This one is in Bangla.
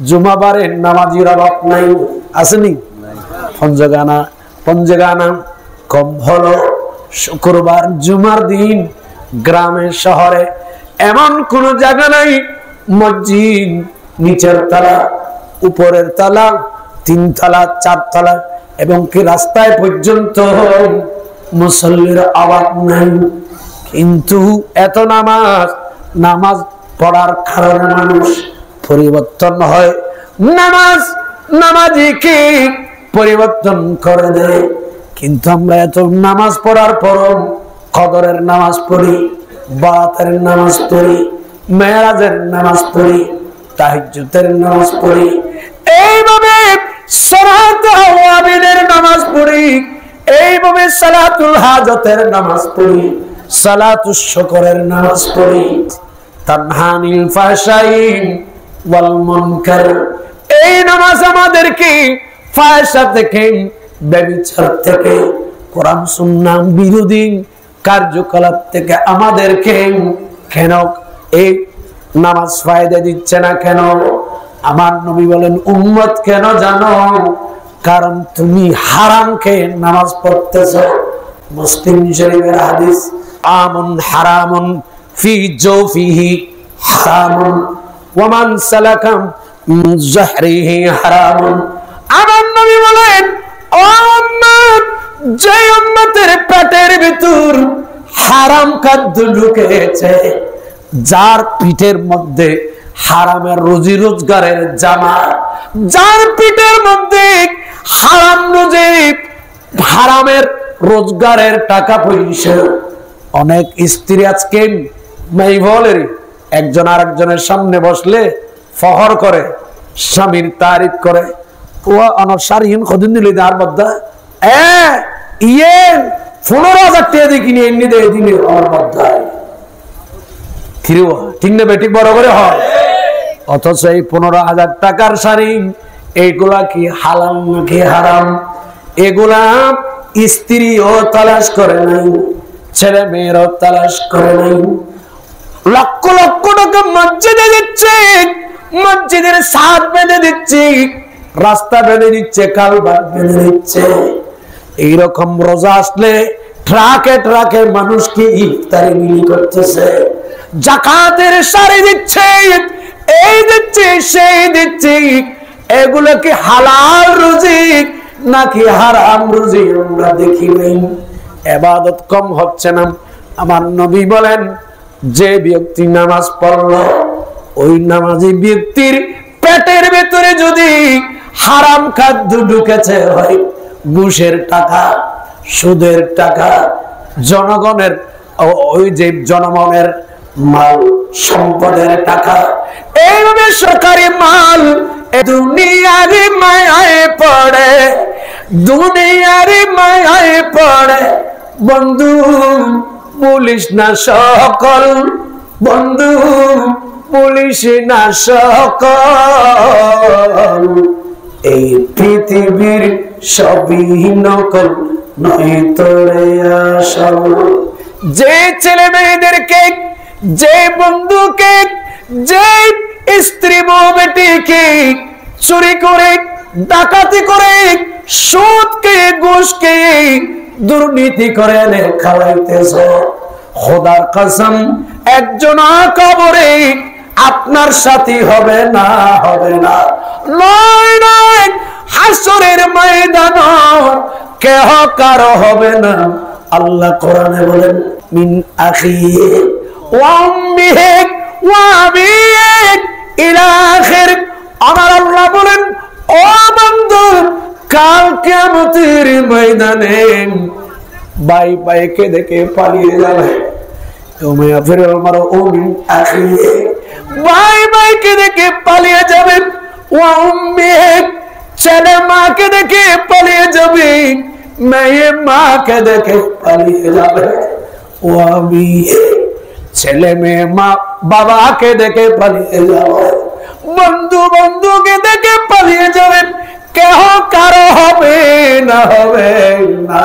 জুমাবারের নামাজির অভাব নাই, আসেনি? পঞ্জগানা কম হলো শুক্রবার জুমার দিন গ্রামে শহরে এমন কোন জায়গা নাই মসজিদ নিচের তলা উপরের তলা 3 তলা 4 তলা এবং কি রাস্তায় পর্যন্ত মুসল্লির অভাব নাই। কিন্তু এত নামাজ পড়ার কারণে মানুষ পরিবর্তন হয়, নামাজিকে পরিবর্তন করে দেয়। কিন্তু আমরা এত নামাজ পড়ার পর কদরের নামাজ পড়ি, বারাতের নামাজ পড়ি, মেরাজের নামাজ পড়ি, তাহাজ্জুদের নামাজ পড়ি, এইভাবে সালাতুল আওয়াবিনের নামাজ পড়ি, এইভাবে সালাতুল হাজতের নামাজ পড়ি, সালাতুশ শুকরের নামাজ পড়ি, তানহানিল ফাহশাই ওয়াল মুনকার। এই নামাজ আমাদেরকে ফাহশা থেকে, ব্যভিচার থেকে, কোরআন সুন্নাহ বিরোধী কার্যকলাপ থেকে আমাদেরকে কেন এই নামাজ ফায়দা দিচ্ছে না? কেন? আমার নবী বলেন উম্মত কেন জানো? কারণ তুমি হারাম খেয়ে নামাজ পড়তেছো। মুসলিম শরীফের হাদিস, আমুন হারামুন ফি জওফিহি হারামুন ওয়া মান সালাকা মিন জাহরিহি হারামুন। আমার নবী বলেন ও উম্মত, যে উম্মতের পেটের ভিতর হারাম খাদ্য ঢুকেছে, যার পিঠের মধ্যে হারামের রুজি রোজগারের জামা, যার পিঠের মধ্যে হারাম রুজি হারামের রোজগারের টাকা পয়সা। অনেক স্ত্রী আজকে মাইভলের একজন আরেকজনের সামনে বসলে ফখর করে, স্বামীর তারিফ করে, ও অনসারহীন কদিন দিল আর বদ্ধা 15,000 টাকা দিয়ে কিনে এমনি দিয়ে দিলে আমার বদ্ধায় ঠিক না বেটি? বড় করে হয়। অথচ এই 15,000 টাকার শাড়ি এইগুলা কি হালাল নাকি হারাম? এগুলা স্ত্রীও তালাশ করে নাই, ছেলে মেয়েরাও তালাশ করে নাই। লক্ষ লক্ষ টাকা মসজিদে দিচ্ছে, মসজিদের ছাদ বেঁধে দিচ্ছে, রাস্তা বেঁধে দিচ্ছে, কালভার্ট বেঁধে দিচ্ছে। এইরকম রোজা আসলে ট্রাকে ট্রাকে মানুষকে ইফতারি বিলি করতেছে, যাকাতের শাড়ি দিচ্ছে, এই দিচ্ছে সেই দিচ্ছে। এগুলো কি হালাল রুজি নাকি হারাম রুজি আমরা দেখি নাই। ইবাদত কম হচ্ছে না। আমার নবী বলেন যে ব্যক্তি নামাজ পড়ল, ওই নামাজি ব্যক্তির পেটের ভেতরে যদি হারাম খাদ্য ঢুকেছে, হয় ঘুষের টাকা, সুদের টাকা, জনগণের ওই যে জনগণের মাল সম্পদের টাকা, এইভাবে সরকারি মাল দুনিয়ারি মায়ায় পড়ে, দুনিয়ারি মায়ায় পড়ে। বন্ধু পুলিশ না সকল, বন্ধু পুলিশ না সকল, এই পৃথিবীর সবই নকল নয় তোরে আসল। যে ছেলে মেয়েদেরকে, যে বন্ধুকে, যে স্ত্রী বউ বেটিকে চুরি করে, ডাকাতি করে, সুদকে ঘুষকে দুর্নীতি করে এনে খাওয়াইতেছ, খোদার কসম একজন কবরে আপনার সাথী হবে না, হবে না, নয় নয়, হাসরের ময়দান কেহ কারো হবে না। আল্লাহ কোরআনে বলেন মিন আখিহি ওয়া উম্মিহি ওয়া আবিহি ইলা আখির। আমার আল্লাহ বলেন ও বন্ধু, কাল কিয়ামতের ময়দানে ভাই ভাইকে দেখে পালিয়ে যাবে। তুমি ফিরল মারো ও মিন আখিহি, ভাই ভাইকে দেখে পালিয়ে যাবে। ওয়া উম্মিহি, ছেলে মাকে দেখে পালিয়ে যাবে, মেয়ে মাকে দেখে পালিয়ে যাবে। ও আমি ছেলে মেয়ে মা বাবাকে দেখে পালিয়ে যাবে, বন্ধু বন্ধুকে দেখে পালিয়ে যাবেন, কেহ কারো হবে না, হবে না।